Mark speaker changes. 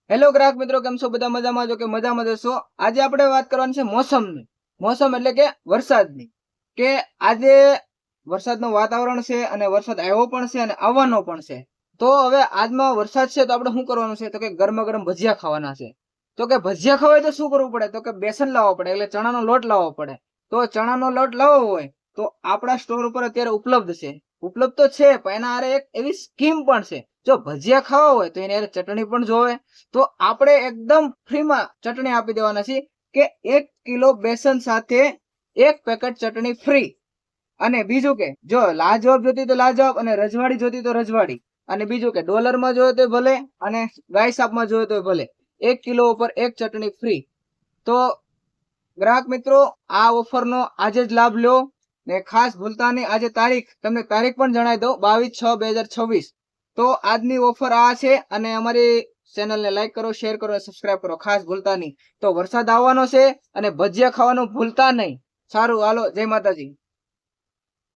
Speaker 1: Hello ગ્રાહક મિત્રો, કેમ છો? બધા મજામાં છો કે મજામાં જશો? આજે આપણે વાત કરવાની છે મોસમની. મોસમ એટલે કે વરસાદની. કે આજે વરસાદનું વાતાવરણ છે અને વરસાદ આવ્યો પણ છે અને આવવાનો પણ છે. તો હવે આજમાં વરસાદ છે તો આપણે શું કરવાનું છે? તો કે ગરમા ગરમ ભજીયા ખાવાના છે. તો કે ભજીયા ખાવા હોય તો શું કરવું પડે? તો કે બેસન લાવવો પડે, એટલે ચણાનો લોટ લાવવો પડે. તો ચણાનો લોટ લાવવો હોય તો આપણા સ્ટોર ઉપર અત્યારે ઉપલબ્ધ છે. ઉપલબ્ધ તો છે, પણ એના હારે એક એવી સ્કીમ પણ છે. જો ભજીયા ખાવા હોય તો એની હારે ચટણી પણ જોવે. તો આપણે એકદમ ફ્રીમાં ચટણી આપી દેવાના છે કે 1 કિલો બેસન સાથે 1 પેકેટ ચટણી ફ્રી. અને બીજું કે જો લાજવાબ જોતી તો લાજવાબ અને રજવાડી જોતી તો રજવાડી. અને બીજું કે ડોલરમાં જોઈએ તો ભલે અને ગાય શાપમાં જોઈએ તો ભલે. 1 કિલો ઉપર 1 ચટણી ફ્રી. તો ગ્રાહક મિત્રો, આ ઓફરનો આજે જ લાભ લો ને ખાસ ભૂલતા નહીં. આજે તારીખ તમને તારીખ પણ જણાવી દઉં, 22/6/2026. તો આજની ઓફર આ છે. અને અમારી ચેનલને લાઈક કરો, શેર કરો અને સબસ્ક્રાઇબ કરો, ખાસ ભૂલતા નહીં. તો વરસાદ આવવાનો છે અને ભજીયા ખાવાનું ભૂલતા નહીં. સારું, હાલો, જય માતાજી.